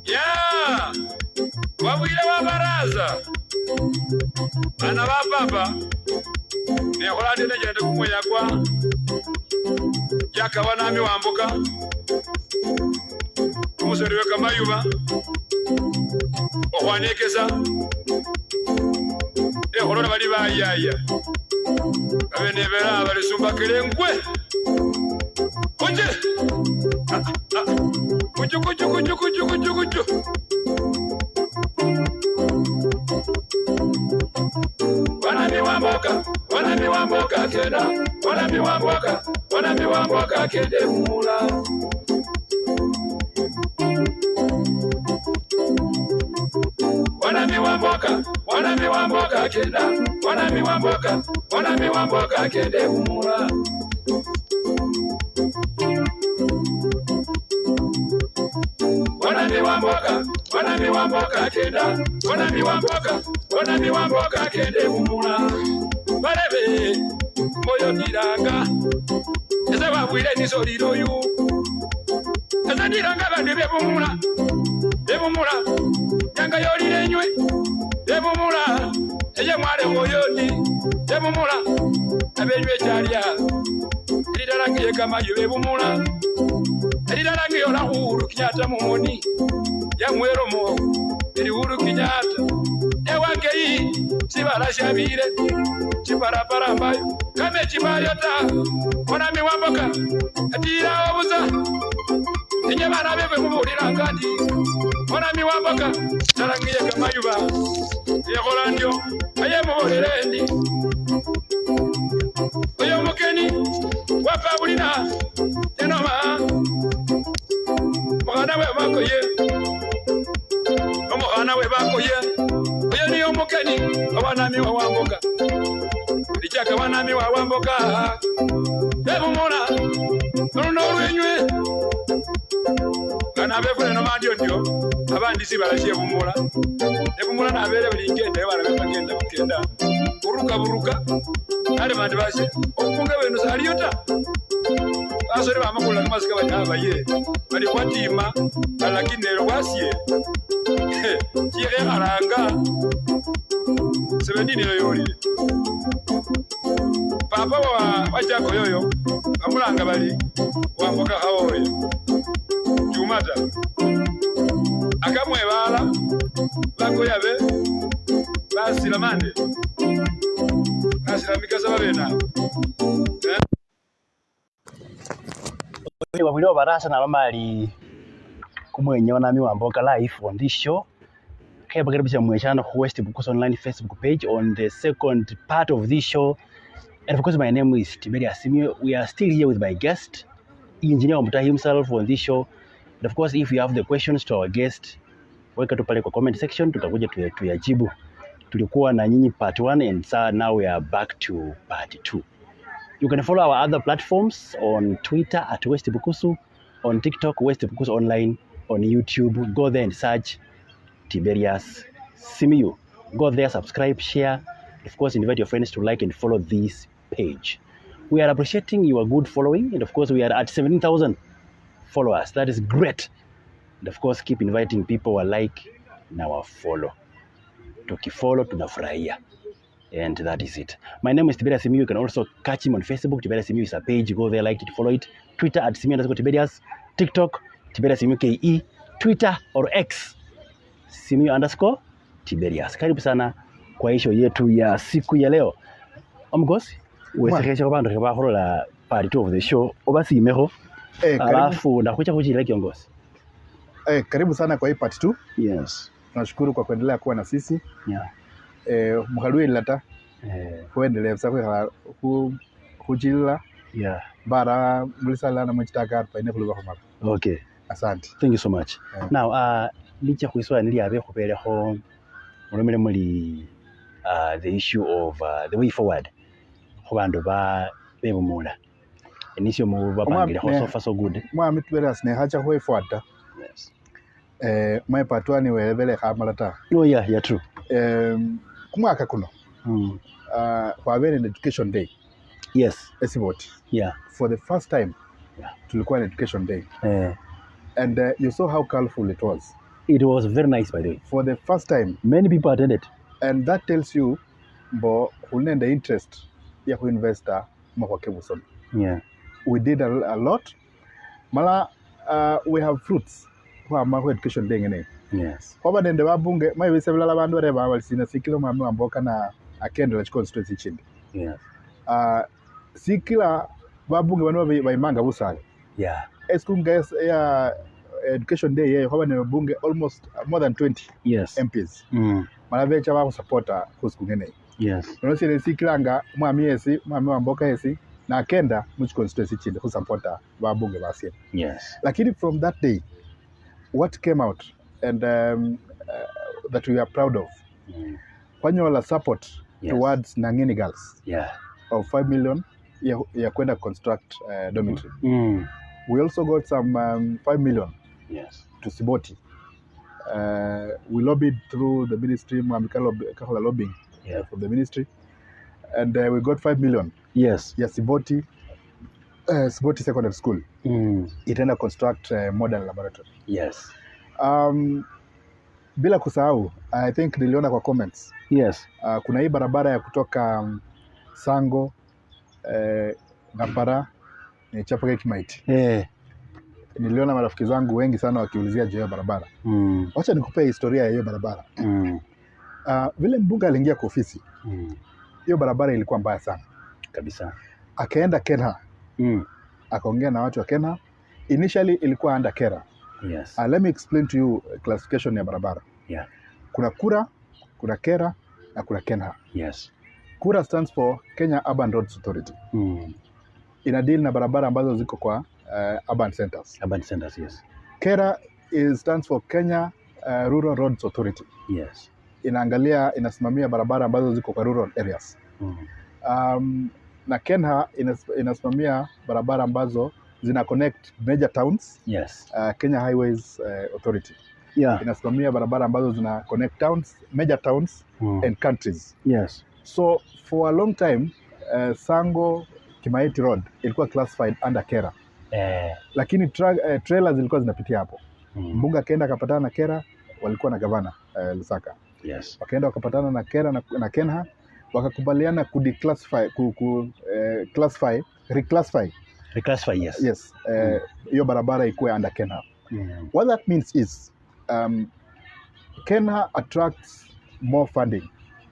Yeah. Wabwire wa baraza. Bana ba papa. Ne holande ne jende kumweya kwa. Jaka wanami wambuka. Umusoriwe kamayuba. Ohwanekeza. Holona bali bayaya. Abenebera bali sumba kelengwe. Konje. Kuju. Wanami wamboka kenda. Wanami wamboka kende mula. Wanami wamboka kenda. Wanami wamboka kende mula. Wanami wamboka kenda. Wanami wamboka kende mula. Barebe moyo diranga. Ese babwire nisoliro yu. Ese diranga bande bebumula. Yanga yoli lenywe. Bebumula. Eye mwale moyoni. Bebumula. Abenywe chalia. Elidarangiye kama yebumula. Elidarangiye ola huru kinyata mumoni. Ya mweromo. Eli huru kinyata. Ewake hii. Sibala shabire. Chiparapara mbayo. Kame chimayota. Wanami wamboka. Atira obuza. Inye bana bebe mubulira ngandi. Wanami wamboka. Tarangiye kamayuba. Yekola ndio. Aye mubulire ndi. Oyo mukeni. Wapa bulina. Tenoma. Mwana we bakoye. Omwana we bakoye. Oyo niyo mukeni. Wanami wa wamboka. Lichaka wanami wa wamboka. Bebumula. Norwenywe. Kana befune no mandio ndio. Abandi sibarashye bumula. Ebumula nabere buli ngende barabagenda bukenda. Buruka. Nare bandi bashe. Okunga wenu saliyota. Asore bamakula kamasika banyabaye. Bali kwatima lakini lero wasye. Kire aranga. Sebendini yoyoli. Papa wa jako yoyo. Amulanga bali wamboka hawoye. Jumata. Akamwe bala. Bako yabe. Basila mande. Basila mikasa babena. Wabwire barasa na bamali kumwenya wanami wamboka live on this show. Kaya karibisha mwechana ku West Bukusu online Facebook page on the second part of this show. And of course my name is Tiberius Simio. We are still here with my guest, Engineer Wamuta himself on this show. And of course if you have the questions to our guest, weka tu pale kwa comment section, tutakuja tuyajibu. Tulikuwa na nyinyi part 1 and now we are back to part 2. You can follow our other platforms on Twitter at West Bukusu, on TikTok West Bukusu online, on YouTube. Go there and search Tiberius Simio. Go there, subscribe, share. Of course, invite your friends to like and follow this page. We are appreciating your good following, and of course, we are at 17,000 followers. That is great. And of course, keep inviting people who like now follow. Tukifollow, tunafurahia. And that is it. My name is Tiberius Simio. You can also catch him on Facebook. Tiberius Simio is a page. Go there, like it, follow it. Twitter at Simio_Tiberius. TikTok, Tiberius Simio KE. Twitter or X, Simio_Tiberius. Karibu sana kwa hisho yetu ya siku ya leo. Omgosi, uwesekesha kwa bandu kwa horola part 2 of the show. Obasi imeho. Alafu nakucha kujile kiongozi. Karibu sana kwa hii part 2. Yes. Tunashukuru kwa kuendelea kuwa na sisi. Yeah. Mukhalwe lata. Kuendelea msako kujila. Yeah. Bara mulisala na mchitaka hapa ine kuluka kwa. Okay. Asante. Thank you so much. Now, licha kuiswa nili abe kupeleho mulomele muli the issue of the way forward. Kubandu ba bebumula. Inisio mu babangile so far so good. Mwami Tiberius ne hacha way forward. Yes. My patwani welebele khamalata. Oh yeah, true. Kumwaka kuno. Kwa very education day. Yes. Esiboti. Yeah. For the first time. Yeah. Tulikuwa education day. And you saw how colorful it was. It was very nice, by the way. For the first time. Many people attended. And that tells you, Bo, the interest ya investor Buson. Yeah. We did a lot. Mala, we have fruits. Kwa education day. Yes. Kwa nende wabunge, maiwe several bandu reba walisina sikilo mami wamboka na akenda lachiko constituency chindi. Yes. Sikila wabunge wanu waimanga busali. Yeah. Eskunges ya education day ya kwa nende wabunge almost more than 20 yes. MPs. Malavecha wako supporta kuskungene. Yes. Nonosile sikilanga mami wamboka yesi na akenda much constituency chindi kusupporta wabunge basi. Yes. Lakini from that day, what came out and that we are proud of. Panyola support towards Nangini girls of 5 million ya kwenda construct dormitory. We also got some 5 million to Siboti. We lobbied through the ministry, Kahola lobbying from the ministry, and we got 5 million. Yes. Siboti Secondary School. Itaenda construct modern laboratory. Yes. Bila kusahau, I think niliona kwa comments. Yes. Kuna hii barabara ya kutoka Sango Napara Chapake Kimaiti. Niliona marafiki zangu wengi sana wakiulizia juu ya barabara. Wacha nikupe historia ya hiyo barabara. Vile mbunge aliingia kwa ofisi, hiyo barabara ilikuwa mbaya sana kabisa. Akaenda Kenha. Akaongea na watu wa Kenha. Initially ilikuwa under Kera. Yes. Let me explain to you classification ya barabara. Yeah. Kuna Kura, kuna Kera na kuna Kenha. Yes. Kura stands for Kenya Urban Roads Authority. Ina deal na barabara ambazo ziko kwa urban centers. Urban centers, yes. Kera stands for Kenya Rural Roads Authority. Yes. Inasimamia barabara ambazo ziko kwa rural areas. Na Kenha inasimamia barabara ambazo zina connect major towns. Yes. Kenya Highways Authority. Yeah. Inasimamia barabara ambazo zina connect towns, major towns and countries. Yes. So for a long time, Sango Kimaiti Road ilikuwa classified under Kera. Lakini trailers zilikuwa zinapitia hapo. Mbunge akaenda akapatana na Kera, walikuwa na gavana Lusaka. Yes. Wakaenda wakapatana na Kera na Kenha, wakakubaliana reclassify, yes. Yes. Hiyo barabara ikuwe under Kenha. What that means is Kenha attracts more funding.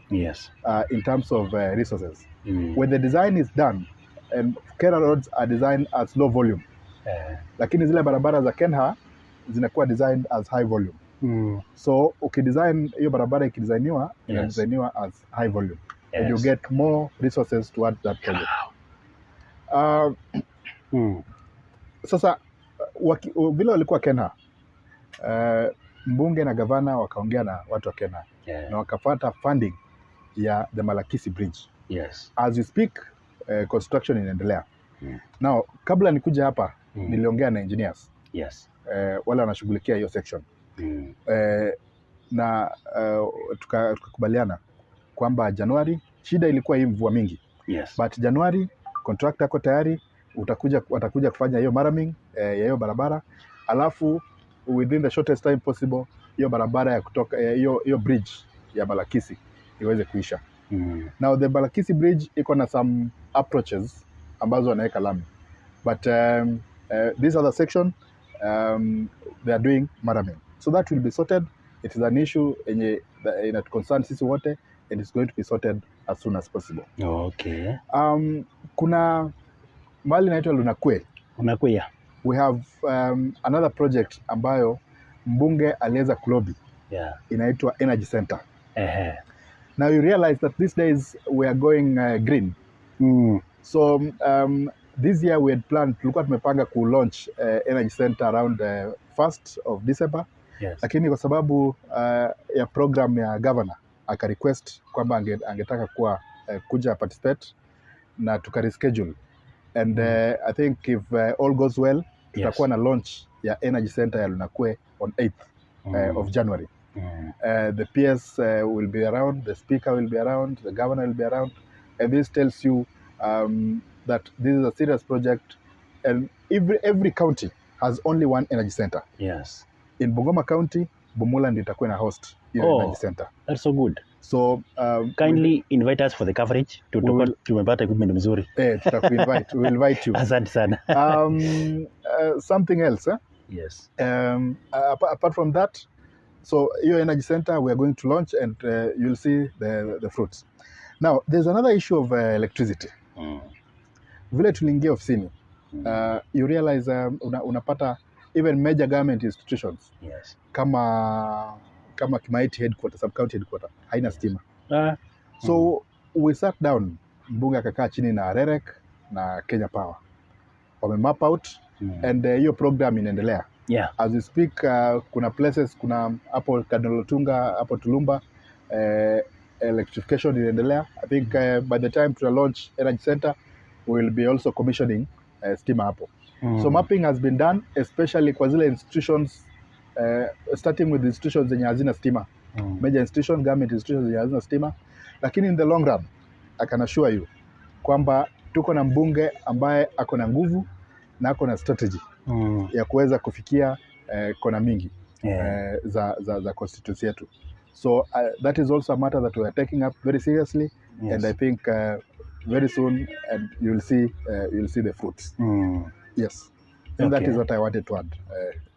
Yes. In terms of resources. When the design is done, and Kera roads are designed as low volume. Lakini zile barabara za Kenha zinakuwa designed as high volume. So ukidesign hiyo barabara ikidesigniwa, inadesigniwa as high volume. Yes. And you get more resources towards that project. Sasa vile walikuwa Kenha, mbunge na gavana wakaongea na watu wa Kenha na wakapata funding ya the Malakisi Bridge. Yes. As you speak, construction inaendelea. Now, kabla nikuja hapa, niliongea na engineers. Yes. Wale wanashughulikia hiyo section. Na tukakubaliana kwamba Januari, shida ilikuwa hii mvua mingi. Yes. But Januari, contractor ako tayari, watakuja kufanya hiyo maraming ya hiyo barabara. Alafu, within the shortest time possible, hiyo barabara ya kutoka hiyo bridge ya Malakisi iweze kuisha. Now the Malakisi Bridge iko na some approaches ambazo wanaweka lami. But this other section, they are doing maraming. So that will be sorted. It is an issue that concerns sisi wote, and it's going to be sorted as soon as possible. Okay. Kuna mali inaitwa Lunakwe. Lunakwe. We have another project ambayo mbunge aliweza kulobi. Inaitwa Energy Center. Now you realize that these days we are going green. So this year we had planned, tulikuwa tumepanga ku launch Energy Center around 1st of December. Yes. Lakini kwa sababu ya program ya governor aka request kwamba angetaka kuja participate na tuka reschedule. And I think if all goes well, tutakuwa na launch ya Energy Center ya Lunakwe on 8th of January. The PS will be around, the speaker will be around, the governor will be around, and this tells you that this is a serious project, and every county has only one energy center. Yes. In Bungoma County, Bumula ndio itakuwa na host hiyo energy center. That's so good. So kindly invite us for the coverage. Tumepata equipment mzuri. Tutakuinvite. We will invite you. Asante sana. Something else, eh? Yes. Apart from that, so your energy center we are going to launch, and you'll see the fruits. Now there's another issue of electricity. Vile tuliingia ofisini, you realize unapata even major government institutions, yes, kama Kimaiti headquarters, sub-county headquarters, haina stima. So we sat down, mbunge akakaa chini na REREC na Kenya Power. Wame map out, and hiyo program inaendelea. Yeah. As we speak, kuna places, kuna hapo Kadolotunga, hapo Tulumba, electrification inaendelea. I think by the time to launch energy center, we will be also commissioning stima hapo. So mapping has been done, especially kwa zile institutions, starting with institutions zenye hazina stima. Major institutions, government institutions zenye hazina stima. Lakini in the long run, I can assure you kwamba tuko na mbunge ambaye ako na nguvu na ako na strategy ya kuweza kufikia kona mingi za constituency yetu. So that is also a matter that we are taking up very seriously. Yes. And I think very soon and you'll see the fruits. Yes. And that is what I wanted to add,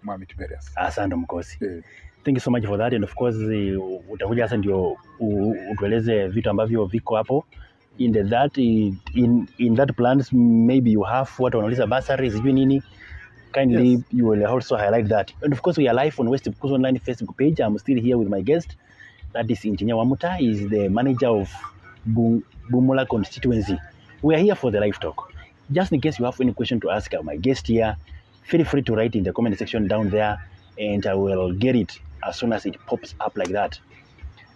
Mami Tiberius. Asante Mkosi. Thank you so much for that, and of course utakuja sasa ndio utueleze vitu ambavyo viko hapo in that plans. Maybe you have what wanauliza bursaries, sijui nini. Kindly, yes, you will also highlight that. And of course we are live on West Bukusu Online Facebook page. I'm still here with my guest, that is Engineer Wamuta. He is the manager of Bumula constituency. We are here for the live talk. Just in case you have any question to ask my guest here, feel free to write in the comment section down there, and I will get it as soon as it pops up like that.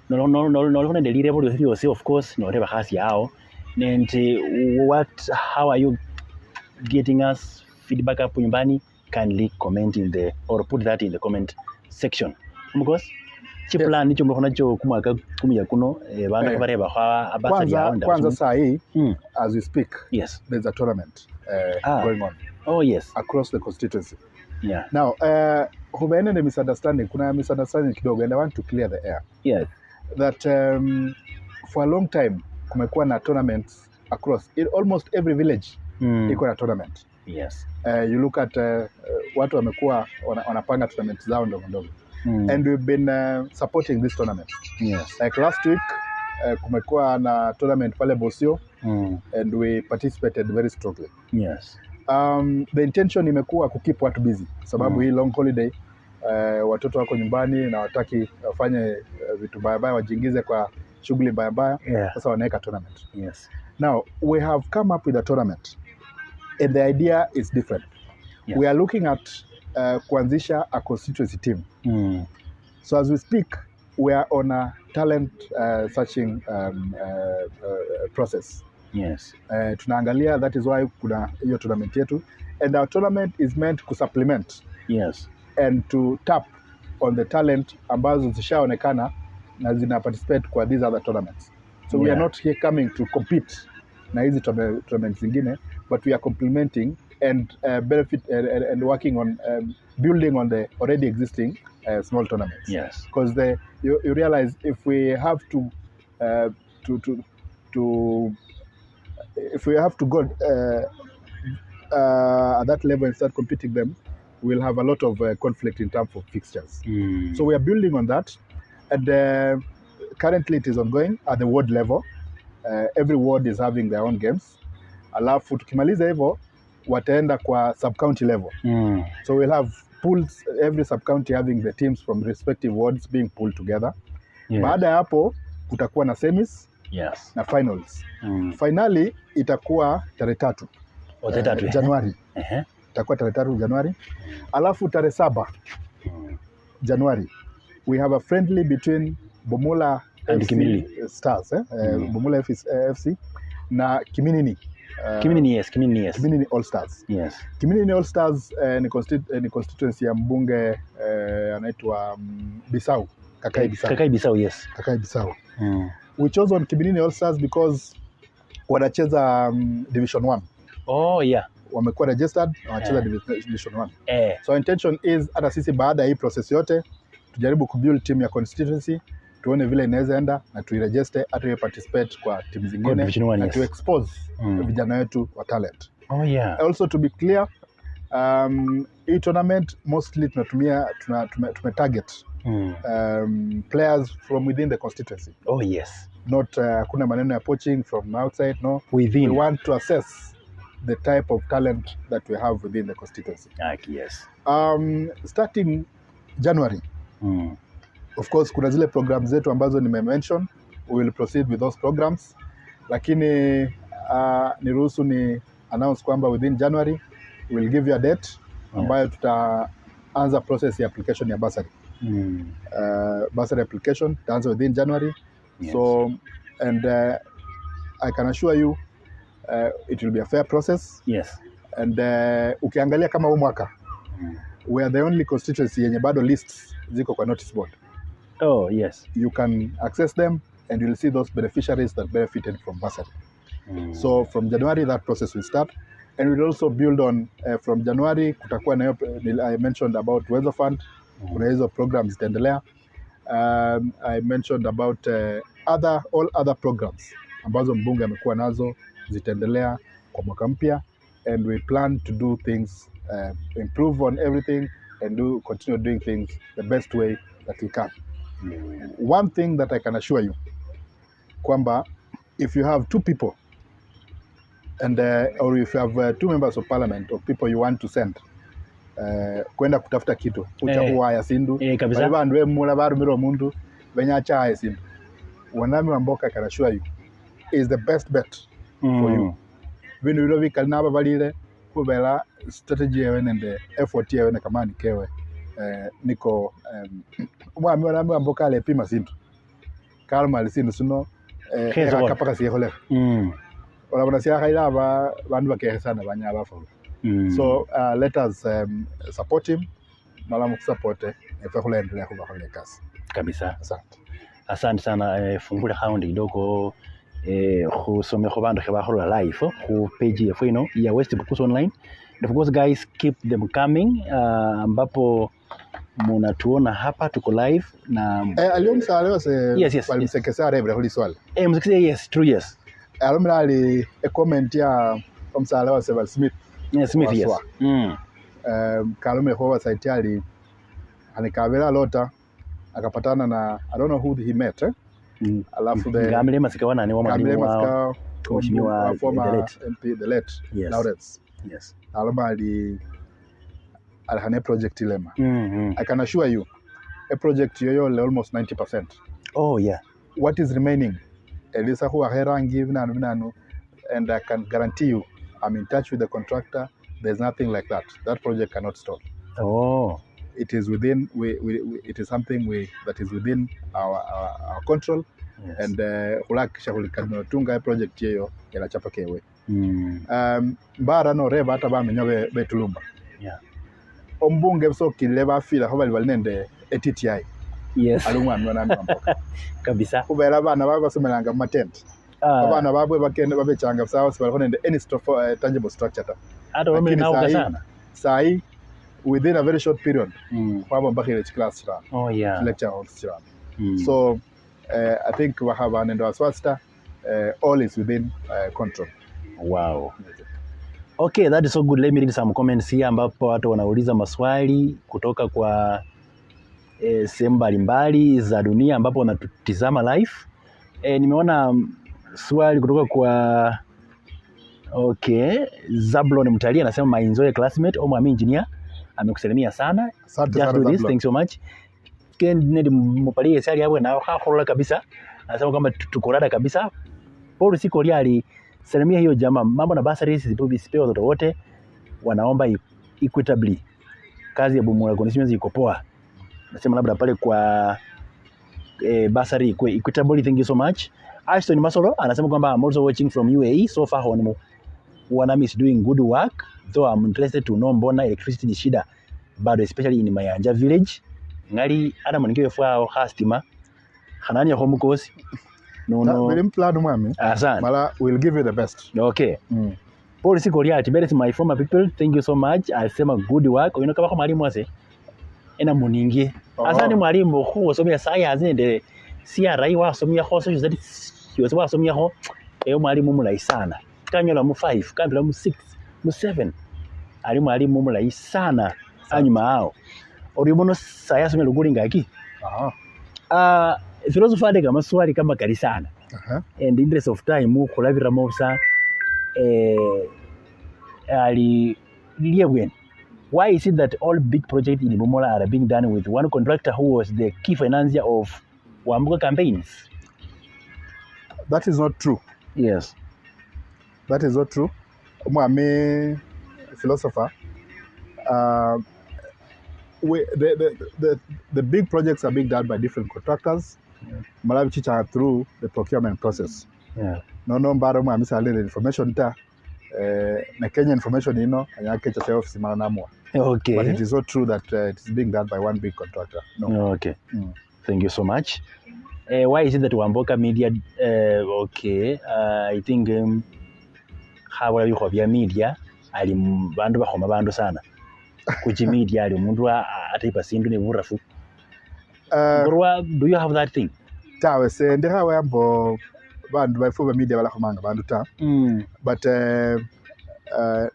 No, deliverable with you, of course, no whatever has yao. And how are you getting us feedback up nyumbani? Kindly comment or put that in the comment section. Because chiplan nicho mko nacho kumwaka kumya kuno bana bareba kwa abasari yao nda. Kwanza saa hii, as we speak, yes, there's a tournament going on. Oh yes, across the constituency. Yeah. Now, humeenda the misunderstanding. Kuna misunderstanding kidogo, and I want to clear the air. Yes. That for a long time kumekuwa na tournaments across almost every village. Iko na tournament. Yes. You look at watu wamekuwa wanapanga tournaments zao ndogo ndogo. And we've been supporting this tournament. Yes. Like last week, kumekuwa na tournament pale Bosio, and we participated very strongly. Yes. The intention imekuwa kukeep watu busy, sababu hii long holiday, watoto wako nyumbani na wataki wafanye vitu baya wajiingize kwa shughuli baya. Sasa wanaweka tournament. Yes. Now we have come up with a tournament, and the idea is different. Yes. We are looking at kuanzisha a constituency team. So as we speak, we are on a talent searching process. Yes. Tunaangalia, that is why kuna hiyo tournament yetu, and our tournament is meant to supplement, yes, and to tap on the talent ambazo zishaonekana na zina participate kwa these other tournaments. So we are not here coming to compete na hizi tournaments zingine, but we are complementing and benefit and working on building on the already existing small tournaments. Yes. Because you realize if we have to go at that level and start competing them, we'll have a lot of conflict in terms of fixtures. So we are building on that, and currently it is ongoing at the ward level. Every ward is having their own games. Alafu tukimaliza hivyo wataenda kwa sub-county level. So we'll have pools, every sub-county having the teams from respective wards being pulled together. Yes. Baada ya hapo kutakuwa na semis, yes, na finals. Finally itakuwa tarehe 3 Januari. Itakuwa tarehe 3 Januari. Alafu tarehe 7 Januari we have a friendly between Bumula and Kimilili Stars, Bumula FC na Kiminini. Kiminini All Stars. Yes. Kiminini All Stars ni constituency ya mbunge anaitwa Bisau. Kakai Bisau, yes. Kakai Bisau. We chose on Kiminini All Stars because wanacheza Division 1. Oh yeah. wamekuwa registered na wacheza division 1. So intention is hata sisi baada ya hii process yote tujaribu kubuild team ya constituency, tuone vile inaweza enda na tuiregister hata participate kwa timu zingine na to expose vijana wetu wa talent. Also to be clear, hii tournament mostly tumetarget players from within the constituency. Not kuna maneno ya poaching from outside, no. Within. We want to assess the type of talent that we have within the constituency. Starting January, of course kuna zile programs zetu ambazo nime-mention, we will proceed with those programs, lakini niruhusu ni announce kwamba within January we will give you a date ambayo tutaanza process ya application ya bursary. Bursary application tutaanza within January. So and I can assure you it will be a fair process. And ukiangalia kama huu mwaka we are the only constituency yenye bado lists ziko kwa notice board. You can access them and you will see those beneficiaries that benefited from bursary. So from January that process will start, and we will also build on from January kutakuwa na I mentioned about Weather Fund, kuna hizo programs zitaendelea. I mentioned about all other programs ambazo mbunge amekuwa nazo zitaendelea kwa mwaka mpya, and we plan to do things, improve on everything and continue doing things the best way that we can. One thing that I can assure you kwamba if you have two people and or if you have 2 members of parliament or people you want to send kwenda kutafuta kitu uchakuwa ya sindu kabisa bandu emula barumiro mundu benyacha ya sindu, wanami wamboka can assure you is the best bet for you. Bindu bilo bikali naba balile kubera strategy yewe nende effort yewe kamani kewe niko mwami wamboka le pima sindu kalma sindu suno kapaka siyehole olabona siyahaira bandu bakehesana banyaba fo. So let us support him, malamu support efekula endelea kubakole kazi kabisa. Asante sana. Fungula account kidogo khusome khu bandu khebakhola live khu page yefu ino ya West Bukusu Online. And of course guys, keep them coming, ambapo munatuona hapa tuko live na aliyomsa leo se walimsekesara ebra huli swali msekesara. Yes, true. Yes, alomra ali comment ya omsala wa Sebal Smith. Yes. Kalume kwa site ali anikabela lota akapatana na I don't know who he met alafu the Gamile Masikawana ni wamadiwa wa former MP the late Lawrence. Aloma ali alhane project ilema. I can assure you a project yoyo almost 90%. What is remaining elisa huwa hera ngive nanu, and I can guarantee you I'm in touch with the contractor. There's nothing like that. That project cannot stop. It is within it is something that is within our control. And hulakisha hulikadino tunga project yeyo yala chapa kewe. Bara no reba hata ba menyobe betulumba. Ombunge so kileba fila ho bali nende TTI. Alumwa mwana mboka kabisa kubera bana babo somelanga matent abana babwe bakende babechanga sawa sibali nende any tangible structure ta hata wame nauka sana sai within a very short period kwabo mbakile class run lecture halls run. So I think we have an endo swasta all is within control. Okay, that is so good. Let me read some comments here ambapo watu wanauliza maswali kutoka kwa sehemu mbalimbali za dunia ambapo wanatutizama live. Nimeona swali kutoka kwa Zablon Mtali anasema my enjoy classmate au mwami engineer amekusalimia sana. Just do this, thanks so much. Kennedy Mupalie sali hapo na hakola kabisa. Anasema kwamba tukorada kabisa. Paul siko liali salimia hiyo jamaa, mambo na basari zisipewe watoto wote, wanaomba equitably. Kazi ya Bumula constituency iko poa. Nasema labda pale kwa basari kwa equitable. Thank you so much. Ashton Masolo anasema kwamba I'm also watching from UAE. So far Wanami is doing good work, though I'm interested to know mbona electricity ni shida bado, especially in Mayanja village. Ngali ada manikio fwa hastima hanani ya home course no we'll plan mwami asante mala we'll give you the best. Paul Sikoriati, better to my former people, thank you so much. I say my good work. You know, kama mwalimu wase, ena muningi. Asante mwalimu, huo somia science nende CRI wa somia ho so that was wa somia ho. Mwalimu mulai sana. Kanyola mu 5, kanyola mu 6, mu 7. Ali mwalimu mulai sana anyuma hao. Oribono saya somia lugulinga aki. Philosopher adega maswali kama kali sana. And in interest of time kulabira mosa ali liye. Why is it that all big projects in Bomola are being done with one contractor who was the key financier of Wamuta campaigns? That is not true. Yes. That is not true. I'm a philosopher. The big projects are being done by different contractors. Malawi Chicha through the procurement process. Yeah. No mbaro mwa misa the information ta na Kenya information anya kecha sa office manamwa. Okay. But it is not true that it is being done by one big contractor. No. Okay. Thank you so much. Why is it that Wamboka Media I think habula yuko vya media ali bandu bahoma bandu sana. Kuchi media ali mundu atipa sindu ne burafu. Do you have that thing? Tawe se ndi hawe ambo bandu baifuba media bala khomanga bandu ta. But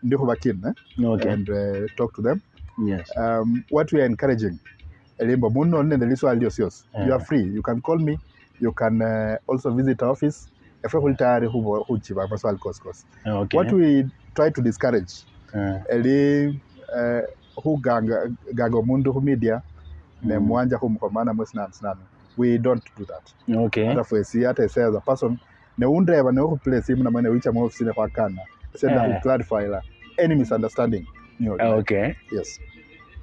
ndiko bakin okay. And talk to them. Yes. What we are encouraging elimbo muno nende liso alios. You are free. You can call me. You can also visit our office. Okay. What we try to discourage who gago mundu hu media ne mwanja hu mkomana mwesina. We don't do that. Okay. Therefore, see as a person ne undreva ne hu place him na mane wicha mo office ne kwa kana. Said that clarify any misunderstanding. Okay. Yes.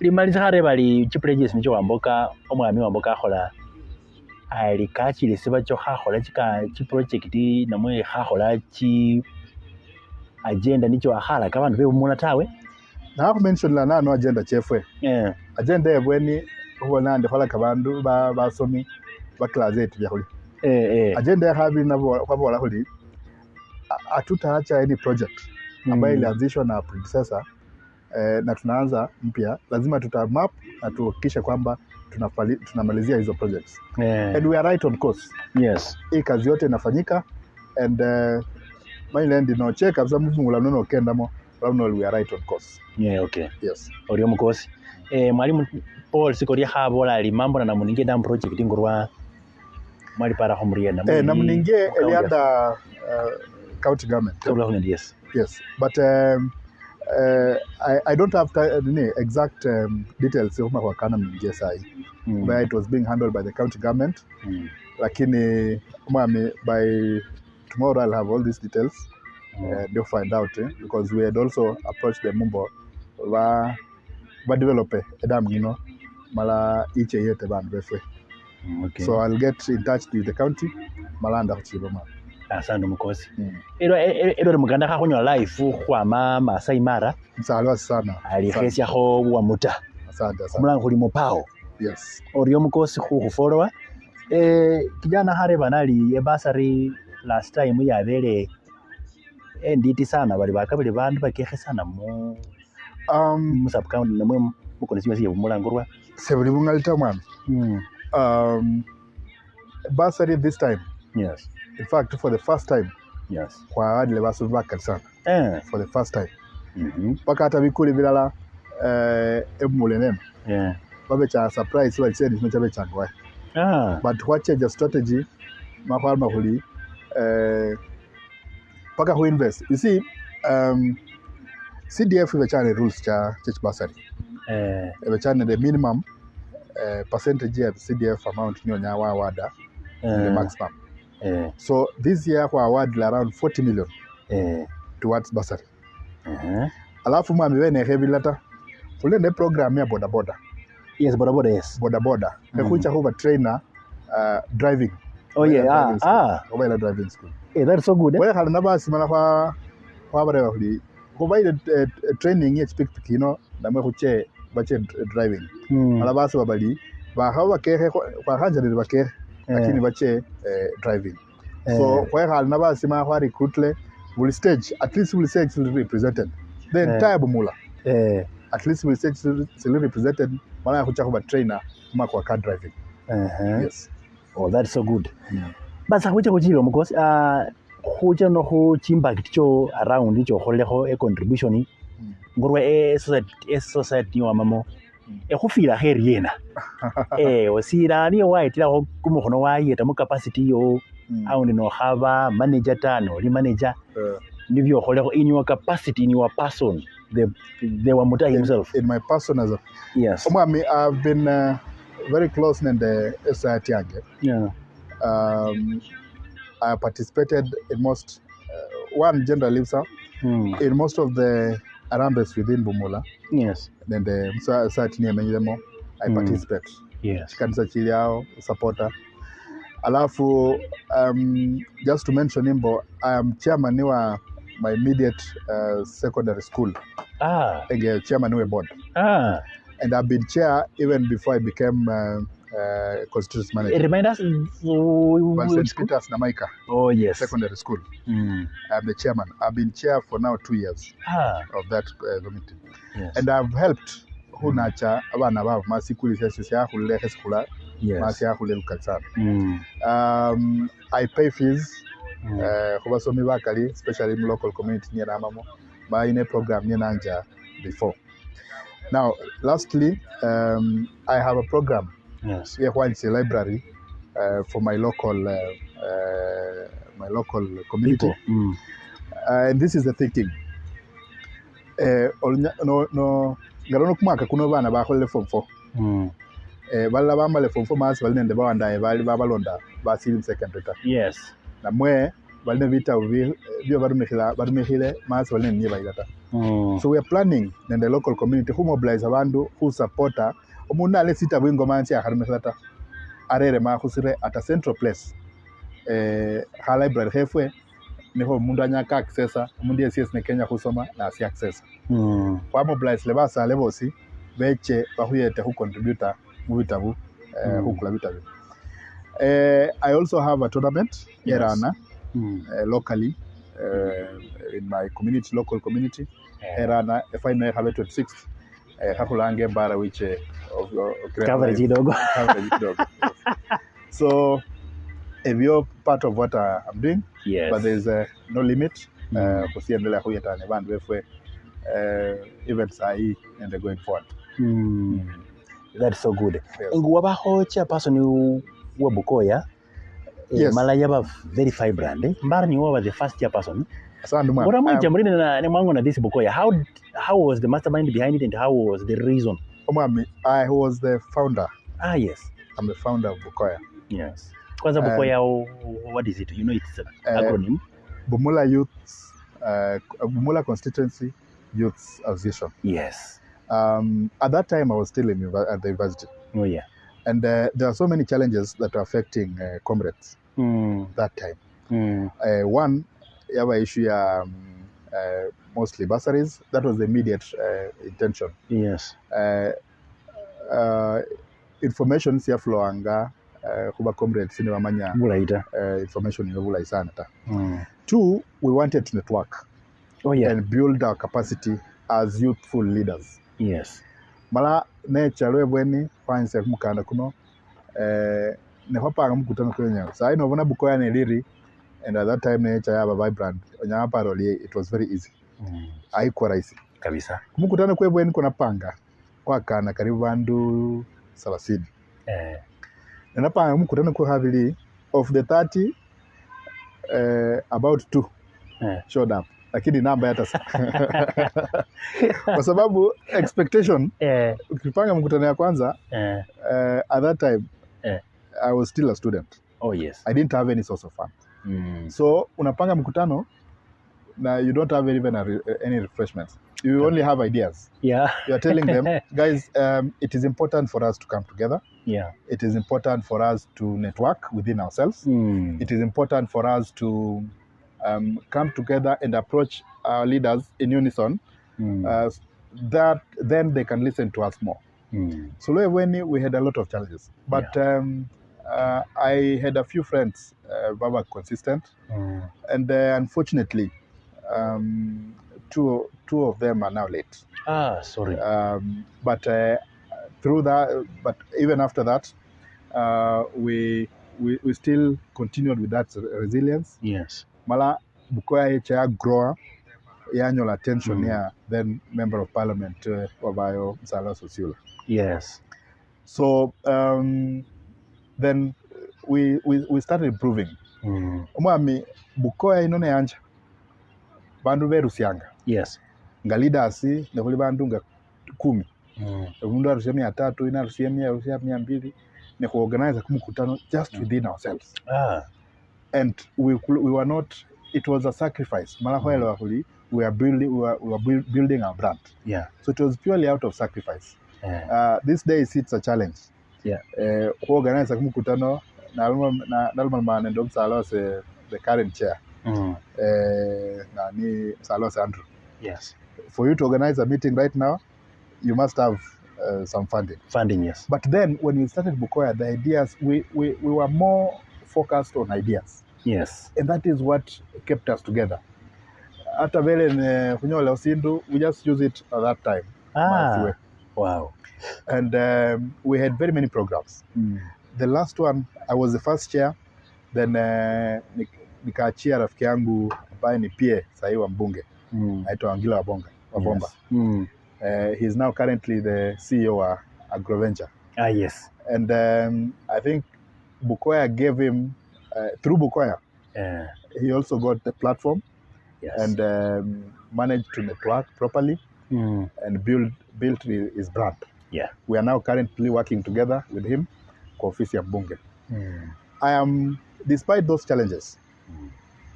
Limaliza hare bali chiprejes nicho Wamboka omwami Wamboka akhola ali kachile seba cho hakhola chi project namwe hakhola chi agenda nicho akhala kabantu bebumula tawe na ku mention la no agenda chefwe agenda ebweni ubona ndikhola kabantu basomi ba class 8 byakuli agenda ya habi nabo kwabola kuli atutaacha any project ambayo ilianzishwa na predecessor na tunaanza mpya, lazima tutamap na tuhakikishe kwamba tunamalizia hizo projects. And we are right on course. Yes. Hii kazi yote inafanyika and mainland check kabisa mvungula nono kendamo we are right on course. Yeah, okay. Yes. Oriyo mukosi. Mwalimu Paul Sikoriya habola ali mambo na namuninge dam project ngurwa mali para homriya na namuninge eliada county government. Yes. Yes. But I don't have exact details of my kana mjesai where it was being handled by the county government. Lakini by tomorrow I'll have all these details. They'll find out because we had also approached the Mumbo va developer edam mala iche yete ban befe. Okay. So I'll get in touch with the county malanda kuchiboma. Asante mukosi. Ero muganda ka kunyola life kwa mama Saimara. Msalwa sana. Alihesya ho Wamuta. Asante. Mulango limo pao. Yes. Oriyo mukosi ku follower. Kijana hare banali basari last time yabere nditi sana bali bakabili bandu bakehe sana mu sub county namwe mukonesiwa siye mulangurwa. Sebuli bungalita mwana. Basari this time. Yes. In fact, for the first time. Yes. Kwa adile basu baka sana. For the first time. Paka hata vikuli bilala emule neno. Yeah. Babe cha surprise wali said it's not changwa. But what change the strategy mapalma huli paka who invest. You see, CDF vechane rules cha church basari. Vechane the minimum percentage of CDF amount nyo nyawa wada the maximum. So this year we award around 40 million towards bursary. Alafu mwamiwene heavy letter. Ulende program ya boda boda. Yes, boda boda, yes. Boda boda. Kucha huwa trainer driving. Oh yeah, Over driving school. That's so good. Wale halina basi mana kwa bare huli. Kuba ile training ya speak na mwe kuche bache driving. Ala basi babali ba hawa kehe kwa haja ni bakehe lakini bache driving. So kwa halina basi ma kwa recruitle will stage at least will say still represented the entire Bumula at least will say still represented mara kucha kwa trainer kama kwa car driving. Yes. Oh, that's so good. Basa kucha kuchilo because kucha no ho chimba kicho around icho holeho a contribution ngorwe society wa mamo go fila heri yena o sira ni wa itira go kumogono wa yeta mo capacity yo a no hava manager tano li manager ni byo go in your capacity in your person the Wamuta himself in my person as a yes I've been very close in the society I participated in most one gender lives out in most of the Arambes within Bumula. Yes. Then the society near Menyemo, I participate. Yes. Kanisa chiliao, supporter. Alafu, just to mention him, I am chairman of my immediate secondary school. Chairman of a board. And I've been chair even before I became constituency manager. Remind us St. Peter's Namaika. Oh yes. Secondary school. I'm the chairman. I've been chair for now 2 years of that committee. Yes. And I've helped Hunacha abana babo masikuli sya khulile kheskhula masya khulile lukatsana. I pay fees khubasomi bakali especially in local community near Amamo by in a program near Nanja before. Now lastly I have a program. Yes. We have a library for my local community. And this is the thinking. Ngarono kumaka kuno bana bakholele form 4. Balla bamale form 4 mas bali nende bawandaye bali babalonda basili secondary. Yes. Namwe bali ne vita byo barumikhile mas bali ne bayilata. So we are planning in the local community who mobilize abandu who support omundu ale sita bwingoma nsi akharumikhilata arere makhusire at a central place ha library hefwe niho mundu anyaka accessa mundu yes ne Kenya khusoma na si access kwa mobilize le basale bosi beche bahuyete who contributor mu bitabu hukula bitabu. I also have a tournament erana locally in my community, local community erana if I know have 26 hakulange bara which of coverage dog. So if you're part of what I'm doing, yes. But there's no limit kusiendelea kuyetana bandu befwe events are and they're going forward. That's so good. Yes. Nguwabaho chairperson wa Bukoya yes. Malaya ba very vibrant mbara ni wa the first chairperson. What am I jamuri na mwango na this Bukoya? How was the mastermind behind it and how was the reason? I was the founder. Yes. I'm the founder of Bukoya. Yes. Kwanza Bukoya, what is it? You know it's an acronym. Bumula Youth, Bumula Constituency Youth Association. Yes. At that time, I was still at the university. Oh yeah. And there are so many challenges that are affecting comrades that time. One, you have an issue mostly bursaries. That was the immediate intention. Yes. Information siya flowanga kuba comrades ni wamanya information yobula isana ta. 2, we wanted to network and build our capacity as youthful leaders. Yes. Mala nature lwebweni kwanza kumukanda kuno ne hopanga mukutano kwenye. So I know vona Bukoya ne liri and at that time nature yaba vibrant onyama paroli it was very easy. Haikuwa rahisi kabisa. Mukutano kwebweni kuna panga kwa kana karibu bandu 30. Napanga mukutano kwa havili of the 30 about 2 showed up. Lakini namba hata kwa sababu expectation ukipanga mkutano ya kwanza at that time I was still a student. Oh yes. I didn't have any source of fund. So unapanga mkutano na you don't have even any refreshments. You only have ideas. Yeah. You are telling them, guys, it is important for us to come together. Yeah. It is important for us to network within ourselves. It is important for us to come together and approach our leaders in unison, that then they can listen to us more. So when we had a lot of challenges, but I had a few friends, Baba consistent, and unfortunately, two of them are now late. Sorry. But through that, but even after that, we still continued with that resilience. Yes. Mala Bukoya HIA grower, annual attention here, then Member of Parliament, Wabayo Msala Sosula. Yes. So then we started improving. Umwami Bukoya inone anja bandu berusianga. Yes. Nga leaders nekuli bandu nga 10. Mundu arusia 300, ina arusia 200 ne kuorganize kumukutano just within ourselves. And we were not, it was a sacrifice. We were building our brand. Yeah. So it was purely out of sacrifice. These days it's a challenge. Yeah. Kuorganize kumukutano na man and the current chair. Ni Salos Andrew. Yes. For you to organize a meeting right now, you must have some funding. Funding, yes. But then when we started Bukoya, the ideas, we were more focused on ideas. Yes. And that is what kept us together. After we just use it at that time. Wow. And we had very many programs. The last one, I was the first chair. Then nikaachia rafiki yangu ambaye ni PA sahi wa mbunge. Aitwa Angila Wabomba. Yes. He's now currently the CEO of Agroventure. Yes. And I think Bukoya gave him, through Bukoya, he also got the platform. Yes. And managed to network properly and built his brand. Yeah. We are now currently working together with him for ofisi ya mbunge. I am, despite those challenges,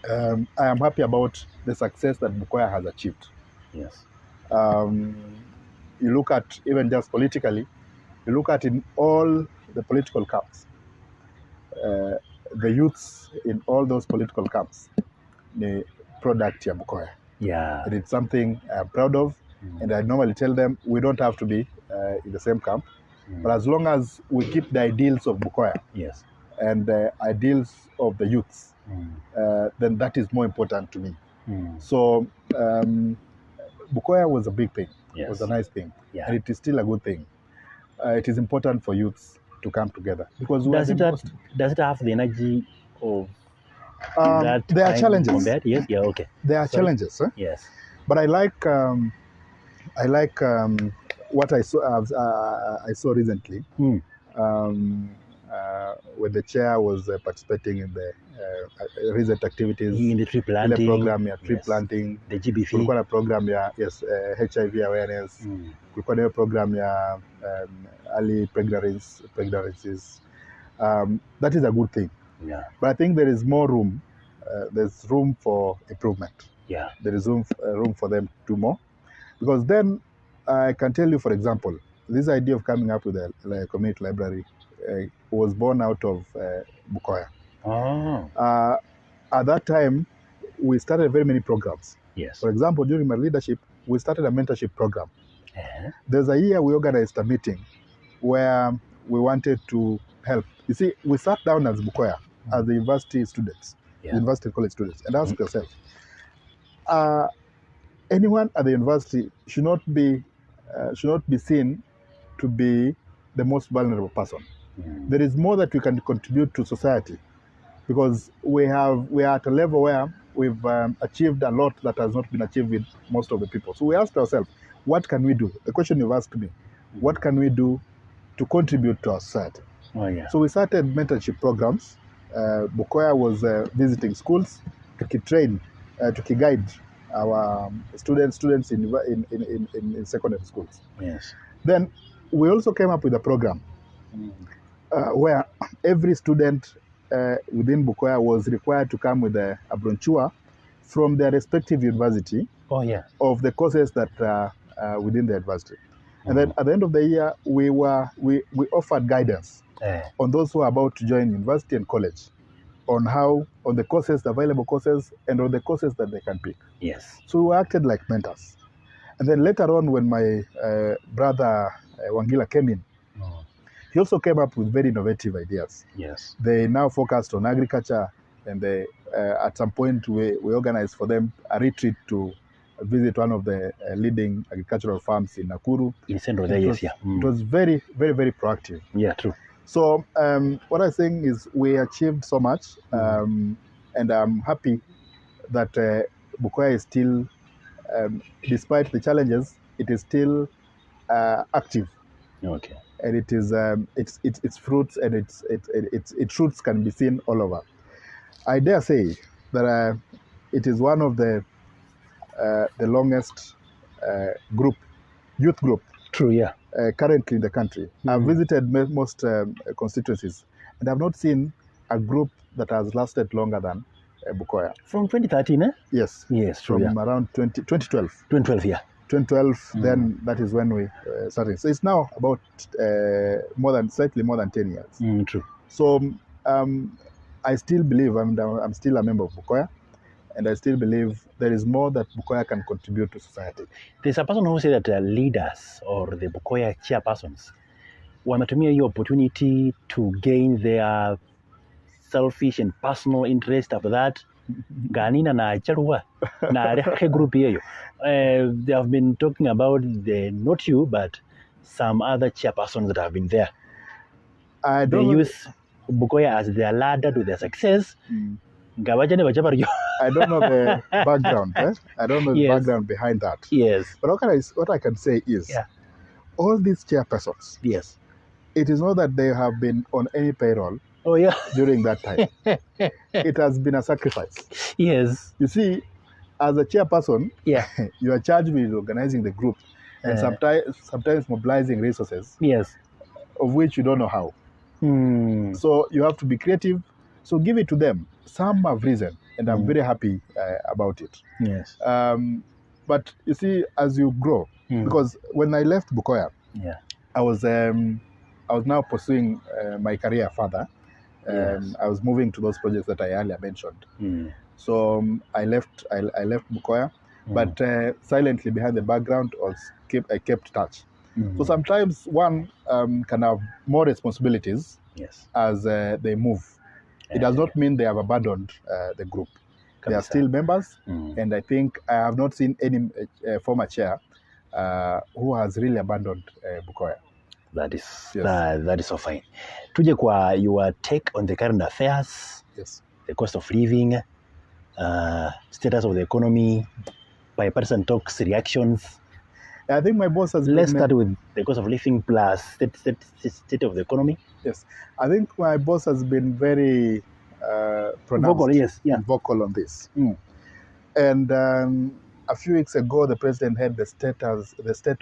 I am happy about the success that Bukoya has achieved. Yes. You look at, even just politically, you look at in all the political camps, the youths in all those political camps, the product ya Bukoya. Yeah. And it's something I'm proud of. And I normally tell them, we don't have to be in the same camp. But as long as we keep the ideals of Bukoya, yes, and the ideals of the youths, then that is more important to me. So Bukoya was a big thing. Yes. It was a nice thing. Yeah. And it is still a good thing. It is important for youths to come together. Because does it have the energy of that? There are challenges. Yes. Yeah. Okay. There are challenges. Yes. But I like what I saw recently. When the chair was participating in the recent activities in the tree planting, in the program, tree planting, the GBV, kulikuwa na program HIV awareness, kulikuwa na program early pregnancies. That is a good thing. Yeah. But I think there is more room. There's room for improvement. Yeah. There is room for them to do more, because then I can tell you, for example, this idea of coming up with a community library was born out of Bukoya. At that time, we started very many programs. Yes. For example, during my leadership, we started a mentorship program. There's a year we organized a meeting where we wanted to help. You see, we sat down as Bukoya, as the university students, university college students, and asked yourself, anyone at the university should not be seen to be the most vulnerable person. There is more that we can contribute to society, because we are at a level where we've achieved a lot that has not been achieved with most of the people. So we asked ourselves, what can we do? The question you've asked me, what can we do to contribute to our society? So we started mentorship programs. Bukoya was visiting schools to train, to guide our students in secondary schools. Yes. Then we also came up with a program where every student within Bukoya was required to come with a brochure from their respective university of the courses that are within the university. And then at the end of the year, we offered guidance on those who are about to join university and college, on the courses, the available courses, and on the courses that they can pick. Yes. So we acted like mentors. And then later on, when my brother Wangila came in, he also came up with very innovative ideas. Yes. They now focused on agriculture, and they at some point we organized for them a retreat to visit one of the leading agricultural farms in Nakuru. In central there, yes, yeah. It was very, very, very proactive. Yeah, true. So what I'm saying is we achieved so much, and I'm happy that Bukoya is still, despite the challenges, it is still active. Okay. And it is its fruits and its fruits can be seen all over. I dare say that it is one of the longest youth group. True, yeah. Currently in the country. I've visited most constituencies, and I've not seen a group that has lasted longer than Bukoya. From 2013, eh? Yes. Yes, true. From around 2012. 2012, yeah. 2012, then that is when we started. So it's now about slightly more than 10 years. True. So I still believe I'm still a member of Bukoya, and I still believe there is more that Bukoya can contribute to society. There's a person who said that leaders or the Bukoya chairpersons wametumia hiyo opportunity to gain their selfish and personal interest after that. Ganina na charua na reke group hiyo. They have been talking about not you but some other chairpersons that have been there. They use Bukoya as their ladder to their success. I don't know the background. I don't know the background behind that. Yes. But what I can say is, all these chairpersons, yes, it is not that they have been on any payroll. Oh yeah. During that time, it has been a sacrifice. Yes. You see, as a chairperson, you are charged with organizing the group, and sometimes mobilizing resources. Yes. Of which you don't know how. So you have to be creative. So give it to them. Some have risen, and I'm very happy about it. Yes. But you see, as you grow, because when I left Bukoya, I was now pursuing my career further. I was moving to those projects that I earlier mentioned. So I left Bukoya, but silently behind the background, I kept touch. So sometimes one can have more responsibilities as they move. It does not mean they have abandoned the group. They are still members, and I think I have not seen any former chair who has really abandoned Bukoya. That is so fine. Tuje kwa your take on the current affairs, the cost of living, status of the economy, bipartisan talks, reactions. I think my boss has. Let's start with the cost of living plus state of the economy. Yes, I think my boss has been very pronounced, vocal on this. And a few weeks ago, the president had the state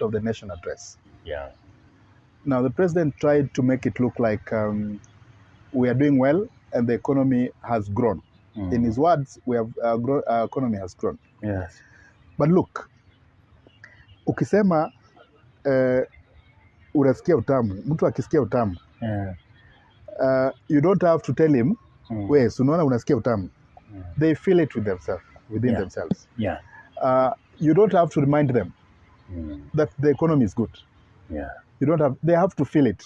of the nation address. Yeah. Now, the president tried to make it look like we are doing well and the economy has grown. In his words, our economy has grown. Yes. But look, ukisema unasikia utamu, mtu akisikia utamu, you don't have to tell him, we, unaona unasikia utamu. They feel it within themselves. Yeah. You don't have to remind them that the economy is good. Yeah. They have to feel it.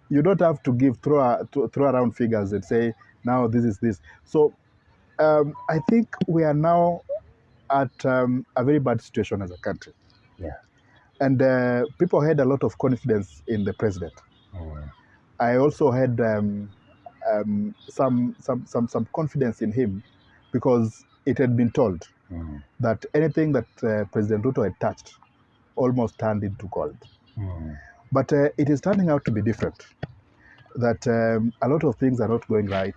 You don't have to throw around figures and say, now this is this. So I think we are now at a very bad situation as a country. Yeah. And people had a lot of confidence in the president. I also had some confidence in him because it had been told that anything that President Ruto had touched almost turned into gold. But it is turning out to be different. That a lot of things are not going right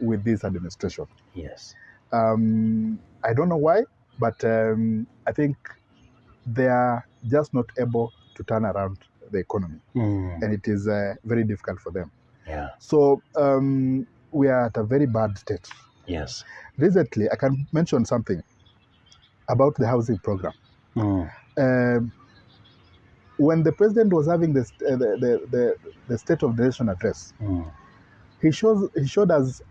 with this administration. Yes. I don't know why, but I think they are just not able to turn around the economy. And it is very difficult for them. Yeah. So we are at a very bad state. Yes. Recently, I can mention something about the housing program. When the president was having the State of the Nation address, he showed us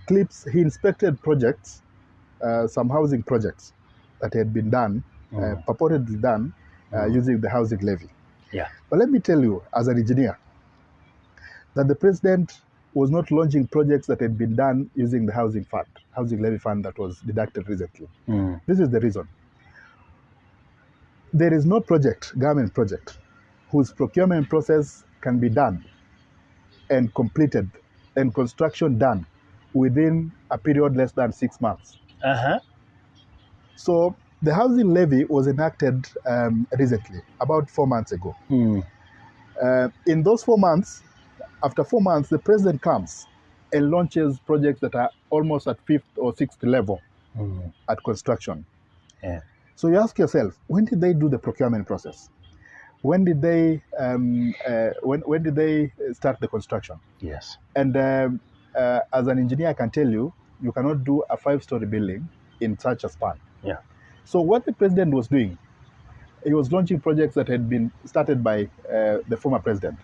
clips. He inspected projects, some housing projects that had been done, purportedly done, using the housing levy. Yeah. But let me tell you, as an engineer, that the president was not launching projects that had been done using the housing levy fund that was deducted recently. This is the reason. There is no government project, whose procurement process can be done and completed and construction done within a period less than 6 months. So the housing levy was enacted recently, about 4 months ago. In those 4 months, after 4 months, the president comes and launches projects that are almost at 5th or 6th level at construction. Yeah. So you ask yourself, when did they do the procurement process? When did they when did they start the construction? Yes. And as an engineer, I can tell you, you cannot do a 5-story building in such a span. Yeah. So what the president was doing, he was launching projects that had been started by the former president,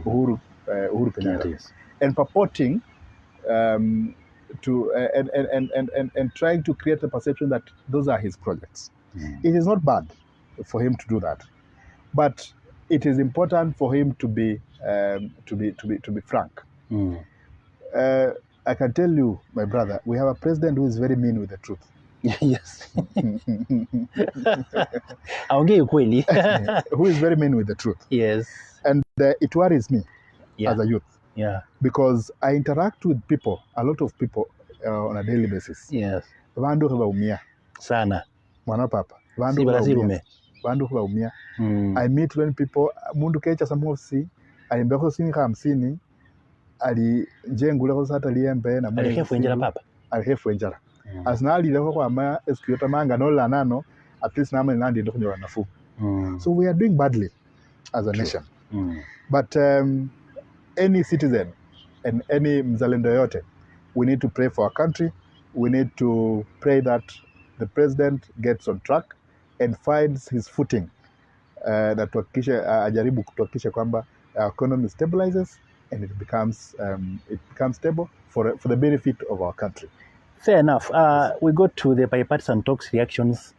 Uhuru Kenyatta, Yes. and purporting to and trying to create a perception that those are his projects. It is not bad for him to do that, but it is important for him to be frank. I can tell you, my brother, we have a president who is very mean with the truth. Yes. Aongee ukweli. Who is very mean with the truth. Yes. And it worries me as a youth. Yeah. Because I interact with people, a lot of people on a daily basis. Yes. Vandu hawaumia. Sana. Mwana papa. Si barazirume. Vandu hawaumia. I meet when people, mundu kecha samofsi, alimbeko sini 50, alijengule kwa sata liembe na mwezi. Alihefu enjara papa. Alihefu enjara. Asinali leko kwa ama eskuota manga no la nano, at least nama nandi ndo kunyo nafu. So we are doing badly as a nation. But any citizen and any mzalendo yote, we need to pray for our country. We need to pray that the president gets on track and finds his footing. That ajaribu kuhakikisha kwamba our economy stabilizes and it becomes stable for the benefit of our country. Fair enough. We go to the bipartisan talks reactions.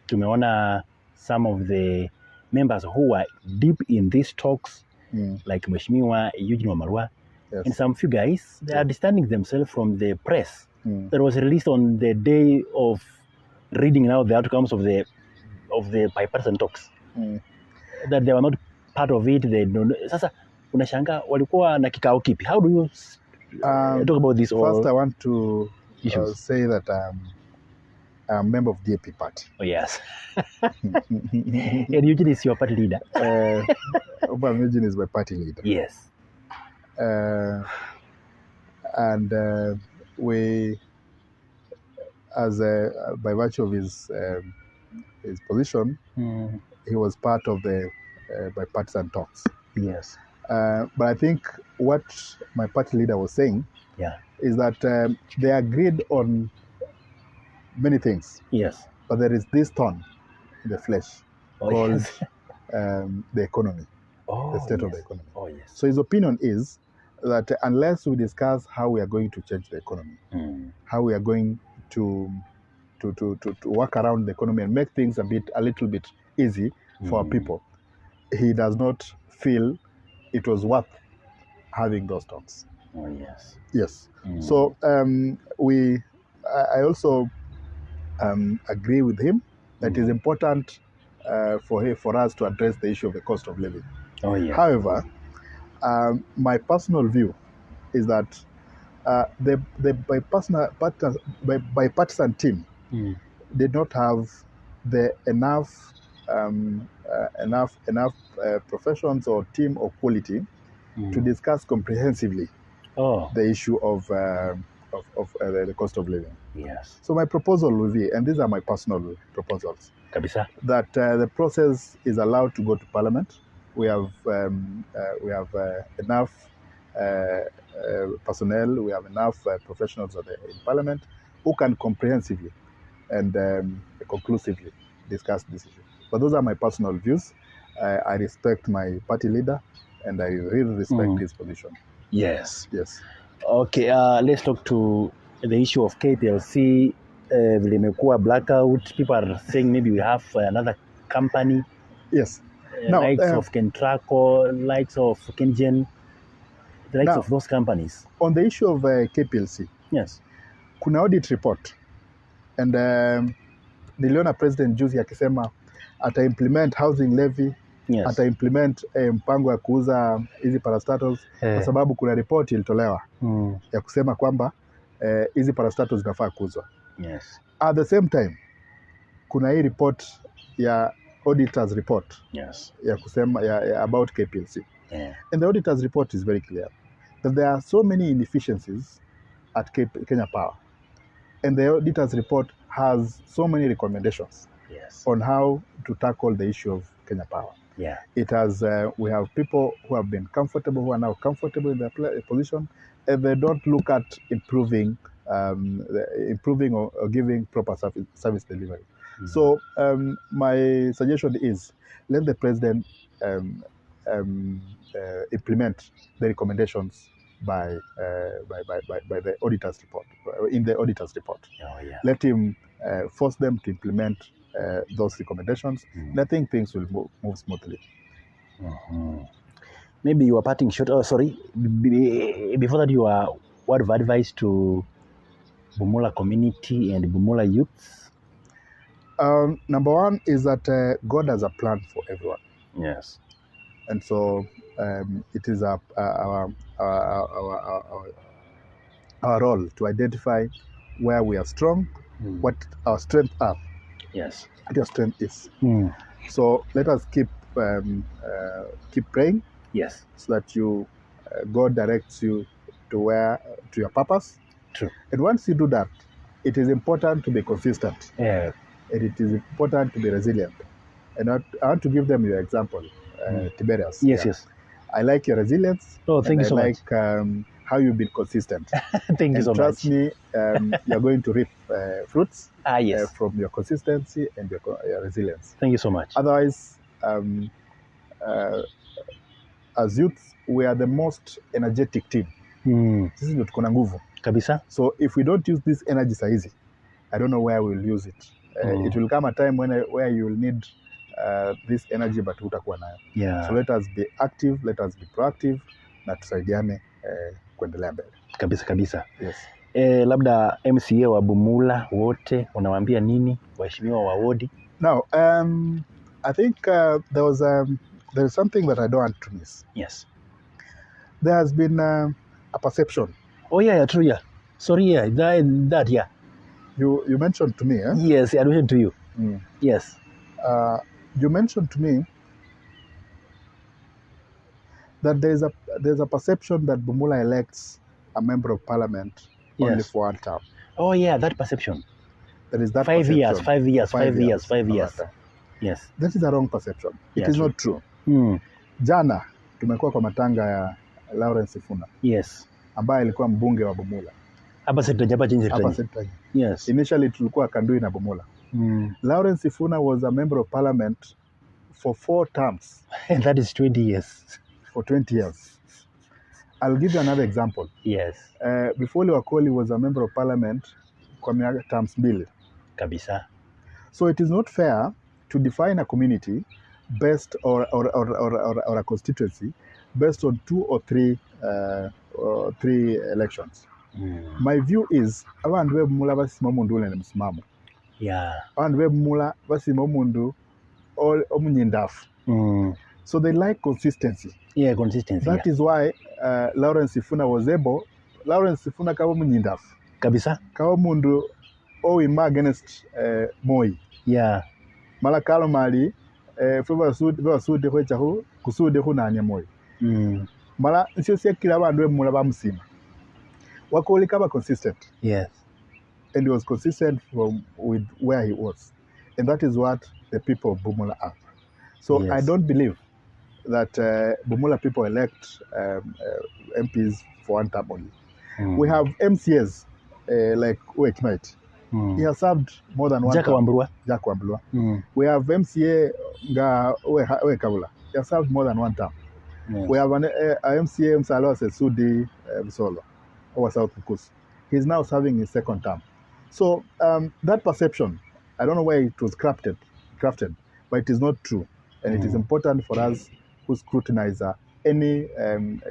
Tumeona some of the members who are deep in these talks, like Mheshimiwa Eugene Wamalwa, and some few guys, they are distancing themselves from the press that was released on the day of reading out the outcomes of the bipartisan talks. That they were not part of it. They don't. Sasa unashanga walikuwa na kikao kipi? How do you talk about this? First, I want to say that I'm a member of DAP party. Oh yes. And Eugene is your party leader. Eugene is my party leader. Yes. And we, as by virtue of his position, he was part of the bipartisan talks. Yes. But I think what my party leader was saying is that they agreed on many things. Yes. But there is this thorn in the flesh called the economy, the state of the economy. Oh, yes. So his opinion is that unless we discuss how we are going to change the economy, how we are going to work around the economy and make things a little bit easy for our people, he does not feel it was worth having those talks. Oh, yes. Yes. So I also agree with him that it is important for us to address the issue of the cost of living. Oh, yeah. However, my personal view is that the bipartisan team did not have the enough professions or team or quality to discuss comprehensively the issue of the cost of living. Yes. So my proposal will be, and these are my personal proposals, Kabisa. that the process is allowed to go to Parliament. We have enough personnel, we have enough professionals in Parliament who can comprehensively and conclusively discuss this issue. But those are my personal views. I respect my party leader and I really respect his position. Yes. Yes. Okay, let's talk to the issue of KPLC. Vilimekuwa blackout. People are saying maybe we have another company. Yes. Likes of Kentraco, likes of Kengen. the likes Now, of those companies. On the issue of KPLC, Yes. kuna audit report and niliona president juzi akisema ata implement housing levy, Yes. ata implement mpango ya kuuza hizi parastatals kwa sababu kuna report ilitolewa ya kusema kwamba hizi parastatals zinafaa kuuzwa. Yes. At the same time kuna hii report ya auditors report. Yes. Ya kusema ya about KPLC. Yeah. And the auditors report is very clear that there are so many inefficiencies at Kenya Power. And the auditors report has so many recommendations. Yes. On how to tackle the issue of Kenya Power. Yeah. It has, we have people who have been comfortable, who are now comfortable in their position, and they don't look at improving or giving proper service delivery. So my suggestion is, let the president implement the recommendations by the auditors report, in the auditors report. Oh, yeah. Let him force them to implement those recommendations. And I think things will move smoothly. Maybe you are parting short. Oh, sorry. Before that, you are word of advice to Bumula community and Bumula youth? Number one is that God has a plan for everyone. Yes. And so it is our role to identify where we are strong, what our strengths are. Yes. What your strength is. So let us keep praying. Yes. So that God directs you to your purpose. True. And once you do that, it is important to be consistent. Yeah. And it is important to be resilient. And I want to give them your example, Tiberius. Yes, yes. I like your resilience. Oh, thank you so much. I like how you've been consistent. Thank you so much. Trust me, you're going to reap fruits yes. From your consistency and your resilience. Thank you so much. Otherwise, as youth, we are the most energetic team. Sisi ndio tuko na nguvu. Kabisa. So if we don't use this energy saizi, I don't know where we'll use it. It will come a time where you will need this energy but hutakuwa nayo. Yeah. So let us be active, let us be proactive na tusaidiane kuendelea mbele. Kabisa. Yes. Labda MCA wa Bumula wote unawaambia nini waheshimiwa wa wodi? Now, I think there is something that I don't want to miss. Yes. There has been a perception. Oh yeah, true, yeah. Sorry, yeah, that yeah. You mentioned to me, eh? Yes, I mentioned to you. Yes. You mentioned to me that there's a perception that Bumula elects a member of parliament only for one term. Oh yeah, that perception. There is that 5 years, 5 years, 5 5 years, years, 5 years. Yes. That is a wrong perception. It is true. not true. Jana tumekuwa kwa matanga ya Lawrence Sifuna. Yes. Ambaye alikuwa mbunge wa Bumula. Hapa Setaji. Yes. Initially tulikuwa Kandui na Bumula. Lawrence Sifuna was a member of parliament for 4 terms. And that is 20 years. For 20 years. I'll give you another example. Yes. Before Wakoli was a member of parliament kwa miaka terms 2. Kabisa. So it is not fair to define a community based or a constituency based on 2 or 3 elections. My view is abantu b'Bumula basima omundu ule msimamo. Yeah. Abantu b'Bumula basima omundu omunyindafu. So they like consistency. Yeah, consistency. That is why Lawrence Sifuna was able. Lawrence Sifuna kaba omunyindafu. Kabisa. Kaba omundu owima against Moi. Yeah. Mala kalo mali basude kwechaho kusude kunanya Moi. Mala nsio kila abantu b'Bumula bamusima. Wakoli kaba consistent. Yes. And he was consistent with where he was. And that is what the people of Bumula are. So yes. I don't believe that Bumula people elect MPs for one term only. We have MCAs like Uekmite. He has served more than one term. Jack Wambua. We have MCA Uekabula. He has served more than one term. Yes. We have an MCA Msalo Sesudi Solo over South Kukus. He's now serving his 2nd term. So that perception, I don't know where it was crafted, but it is not true. And it is important for us who scrutinize any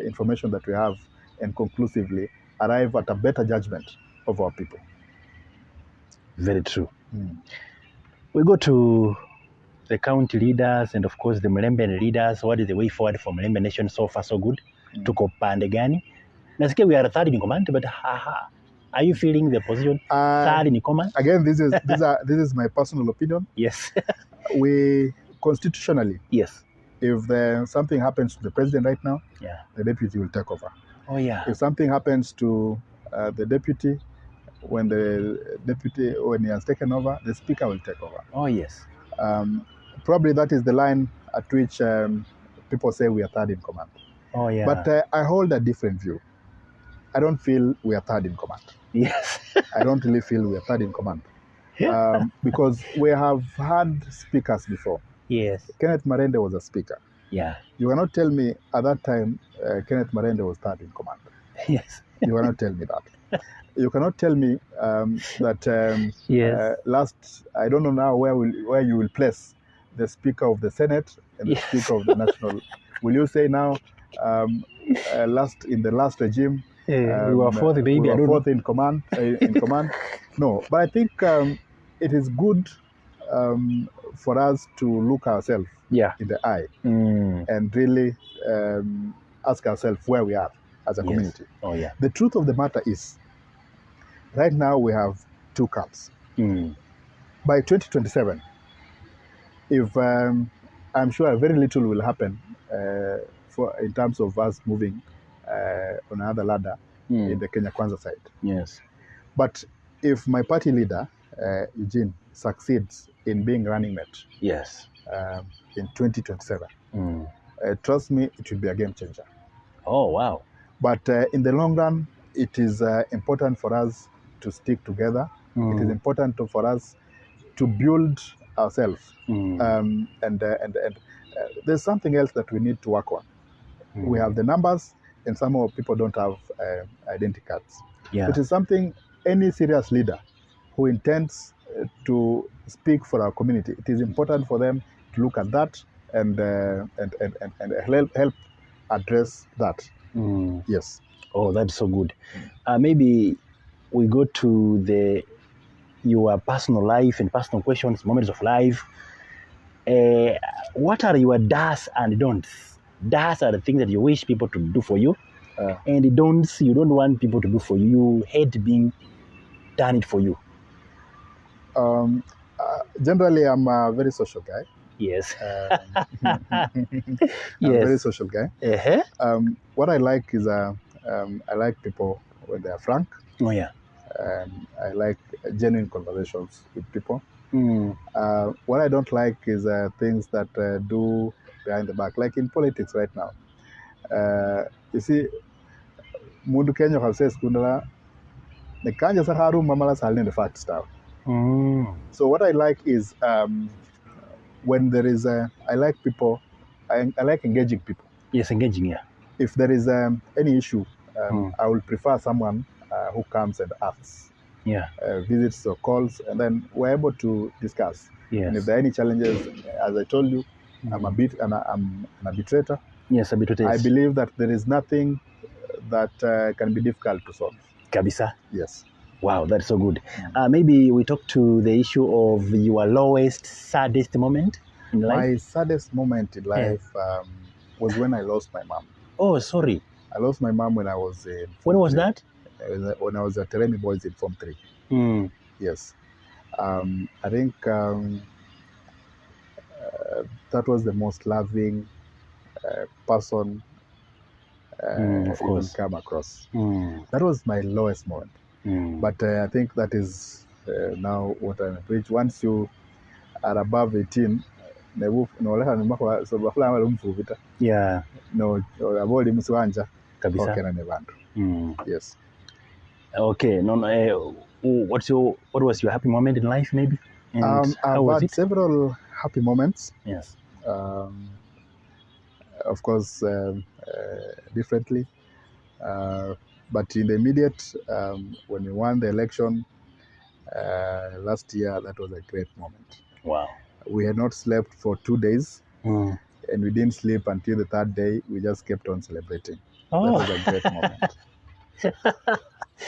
information that we have and conclusively arrive at a better judgment of our people. Very true. We go to the county leaders and of course the Mlembe leaders. What is the way forward for Mlembe Nation? So far so good. Tuko pande gani? Nasikia we are third in command, but are you feeling the position third in command? Again, this is my personal opinion. Yes. We constitutionally, Yes. if something happens to the president right now, Yeah. the deputy will take over. Oh yeah. If something happens to the deputy, when he has taken over, the speaker will take over. Oh yes. Probably that is the line at which people say we are third in command. Oh yeah. But I hold a different view. I don't feel we are third in command. Yes. I don't really feel we are third in command. Because we have had speakers before. Yes. Kenneth Marende was a speaker. Yeah. You cannot tell me at that time Kenneth Marende was third in command. Yes. You cannot tell me that. You cannot tell me that yes. last, I don't know now where you will place the Speaker of the Senate and the Speaker of the National. Will you say now, in the last regime, we were fourth, baby. We were fourth in command. No, but I think it is good for us to look ourselves in the eye and really ask ourselves where we are as a community. Oh yeah. The truth of the matter is, right now we have two camps. By 2027, if I'm sure very little will happen in terms of us moving on another ladder in the Kenya Kwanza side. Yes. But if my party leader, Eugene, succeeds in being running mate in 2027, trust me, it will be a game changer. Oh, wow. But in the long run, it is important for us to stick together. It is important for us to build ourselves. And there's something else that we need to work on. We have the numbers, and some of people don't have identity cards. Yeah. It is something any serious leader who intends to speak for our community, it is important for them to look at that and help address that. Yes. Oh, that's so good. Maybe we go to your personal life and personal questions, moments of life. What are your does and don'ts? Does are the things that you wish people to do for you, and the don'ts you don't want people to do for you. You hate being done it for you. Generally, I'm a very social guy. Yes. I'm a very social guy. What I like is I like people when they are frank. Oh yeah. I like genuine conversations with people. What I don't like is things that do behind the back, like in politics right now. You see, Mundu Kenya says kundala the Kanya Saharu Mamala Salin the fact stuff. So what I like is when there is I like people, I like engaging people. Yes, engaging, yeah. If there is any issue, I will prefer someone who comes and asks. Yeah. Visits or calls, and then we're able to discuss. Yes. And if there are any challenges, as I told you, I'm an arbitrator. Yes, arbitrator. I believe that there is nothing that can be difficult to solve. Kabisa. Yes. Wow, that's so good. Maybe we talk to the issue of your lowest, saddest moment in life. My saddest moment in life was when I lost my mom. Oh, sorry. I lost my mom when I was in When was that? When I was at Teremi Boys in Form 3. Yes. I think that was the most loving person of course. come across. That was my lowest moment. But I think that is now what I'm at. Which once you are above 18, yeah. No, avoid Muswanja. Kabisa. Yes. Okay. No. What was your happy moment in life, maybe? And I've had several happy moments. Yes. Of course, differently. But in the immediate, when we won the election last year, that was a great moment. Wow. We had not slept for 2 days. and we didn't sleep until the third day. We just kept on celebrating. Oh. That was a great moment.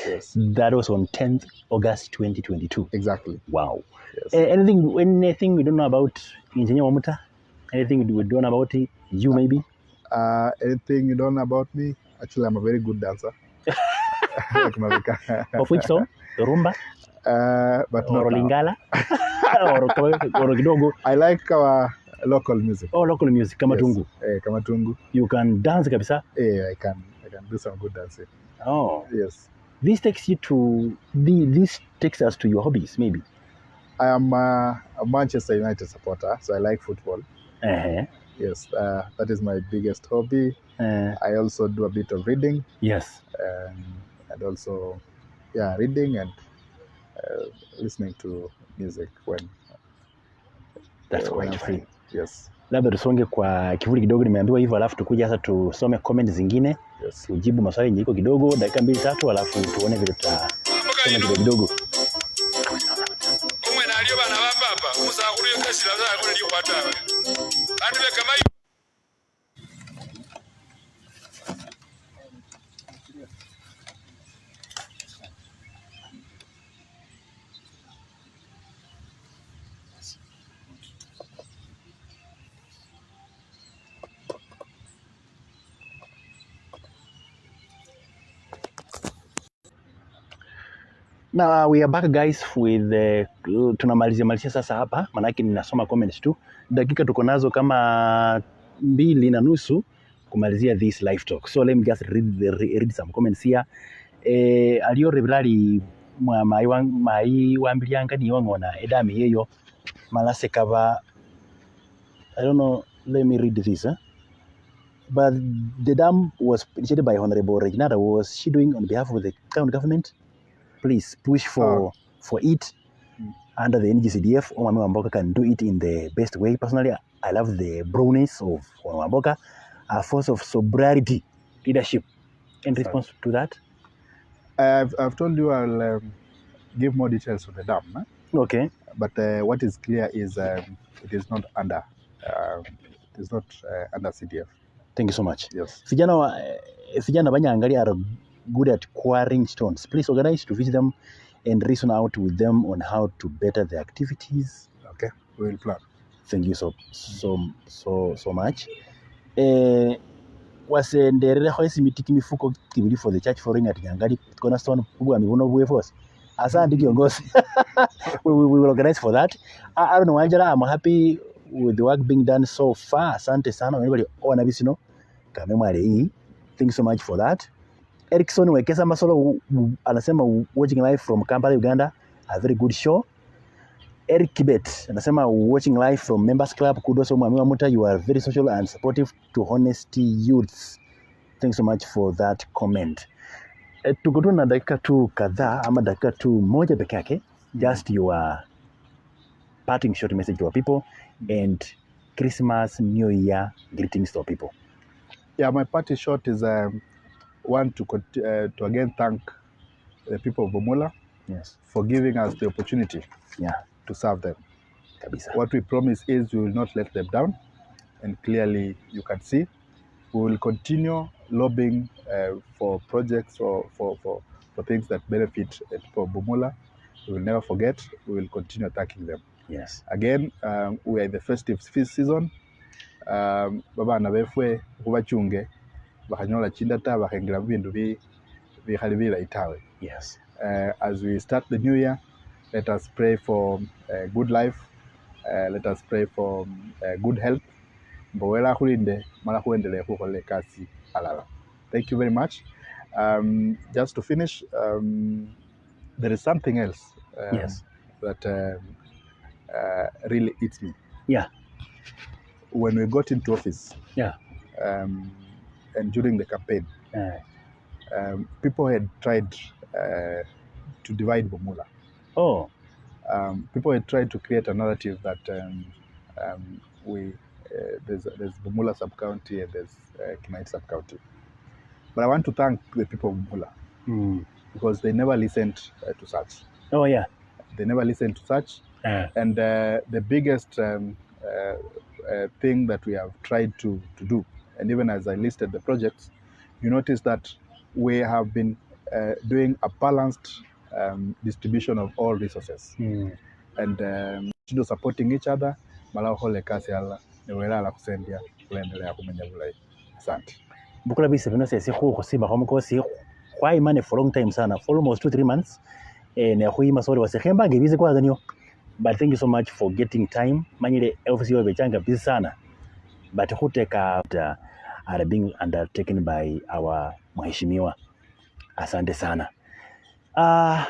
Yes. That was on 10th August 2022. Exactly. Wow. Yes. Anything we don't know about Engineer Wamuta? Anything we don't know about you maybe? Anything you don't know about me? Actually, I'm a very good dancer. Of which song? Rumba? But Or not now. Lingala? or kidogo? I like our local music. Oh, local music, Kamatungu. Yes. Kamatungu. You can dance kabisa? I can do some good dancing. Oh. Yes. This takes us to your hobbies, maybe. I am a Manchester United supporter, so I like football. Uh-huh. Yes, that is my biggest hobby. I also do a bit of reading. Yes. And also, reading and listening to music when quite I'm free. fine. Yes. Labda tusonge kwa kivuli kidogo, nimeambiwa hivyo, alafu tukuja sasa tusome comment zingine. Yes. Tujibu maswali nyiko kidogo, dakika 2-3, alafu tuone vile tutasoma kidogo. Umwe na aliyo bana bapapa musakuru yekasira za kule liyo kwatawe bantu bekama. Now we are back guys with tunamalizia sasa hapa, manake ninasoma comments tu. Dakika tuko nazo kama 2:30 kumalizia this live talk. So let me just read some comments here. Aliyo regularly mai wambilianga ni wangona edami yeyo malase kava. I don't know, let me read this. But the dam was initiated by Honorable Reginata. Was she doing on behalf of the town government? Please push for it under the NGCDF. Omami Wamboka can do it in the best way. Personally, I love the brownness of Wamboka, a force of sobriety, leadership. In response to that? I've told you I'll give more details on the dam. Okay. But what is clear is it is not under under CDF. Thank you so much. Yes. Vijana Banyangali are good at quarrying stones. Please organize to visit them and reason out with them on how to better their activities. Okay, we will plan. Thank you so much. Wasenderera hoisi mitiki mifuko kibili for the church following at Nyangali cornerstone kubwa mivuno bwe force. Asante kiongozi. We will organize for that. I don't know, Angela, I'm happy with the work being done so far. Asante sana. Anybody ona bisino kamemwale hii. Thank you so much for that. Erickson Wekesa Masolo anasema watching live from Kampala, Uganda, a very good show. Eric Kibet anasema watching live from Members Club. Kudos Omami Wamuta, you are very social and supportive to honesty youths. Thanks so much for that comment. Tuko tu na dakika tu kadhaa ama dakika tu moja peke yake. Just your parting short message to our people and Christmas, New Year greetings to our people. Yeah, my parting short is one to again thank the people of Bumula, yes, for giving us the opportunity, to serve them. Kabisa. What we promise is we will not let them down, and clearly you can see we will continue lobbying for projects or for things that benefit the people of Bumula. We will never forget. We will continue thanking them. Yes. Again, we are in the festive season. Baba na befwe kubachunge bakanyola chindata bakengira bintu bihalibira itawe. Yes. As we start the new year, let us pray for good life. Let us pray for good health. Mbowela kulinde mala kuendelea kukole kasi alala. Thank you very much. Just to finish, there is something else yes, that really eats me. Yeah. When we got into office, yeah, and during the campaign, people had tried to divide Bumula. Oh. People had tried to create a narrative that there's Bumula sub-county and there's Kimaiti sub-county. But I want to thank the people of Bumula because they never listened to such. Oh yeah. They never listened to such. And the biggest thing that we have tried to do. And even as I listed the projects, you notice that we have been doing a balanced distribution of all resources. And supporting each other, mala hole kasi ala, niwela ala kusendia, kuendelea kumenya bulai. Asante. Bukula bisi vino sesi kusimba kwa mkosi kwa imane for long time sana, for almost 2-3 months. Na kuima sorry wasihemba ngibize kwa zanyo. But thank you so much for getting time. Manyile office yo bechanga busy sana. But who take are being undertaken by our mheshimiwa. Asante sana.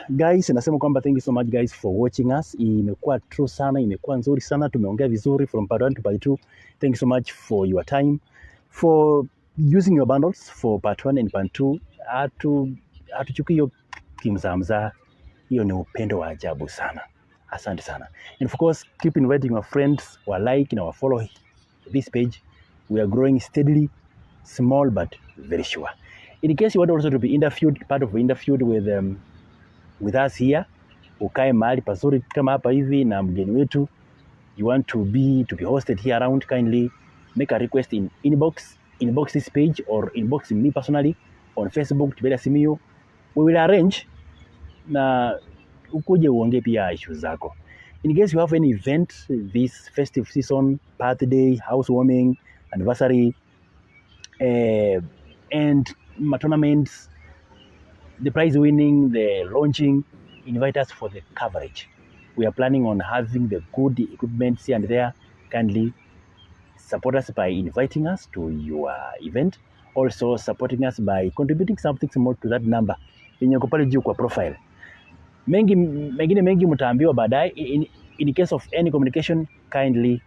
Guys, nasema kwamba thank you so much guys for watching us. Imekuwa true sana, imekuwa nzuri sana, tumeongea vizuri from part 1 to part 2. Thank you so much for your time, for using your bundles for part 1 and part 2. Hatuchukui hiyo kimzamza, hiyo ni upendo wa ajabu sana. Asante sana. And of course, keep inviting your friends or like and follow this page. We are growing steadily, small but very sure. In case you want also to be interviewed, part of the interviewed with us here, ukae mahali pazuri kama hapa hivi na mgeni wetu, you want to be hosted here around, kindly make a request in inbox this page or inbox me personally on Facebook, Tibera Simio. We will arrange na ukuje uongee pia issues zako. In case you have any event this festive season, birthday, housewarming, anniversary, and tournaments, the prize winning, the launching, invite us for the coverage. We are planning on having the good equipment here and there. Kindly support us by inviting us to your event. Also supporting us by contributing something small to that number yenye uko pale juu kwa profile. Mengine mengi mtaambiwa baadaye. In case of any communication, kindly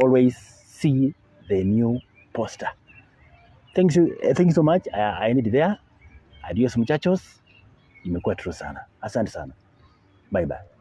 always see the new poster. Thank you so much. I need there. Adios muchachos. Imekuwa true sana. Asante sana. Bye bye.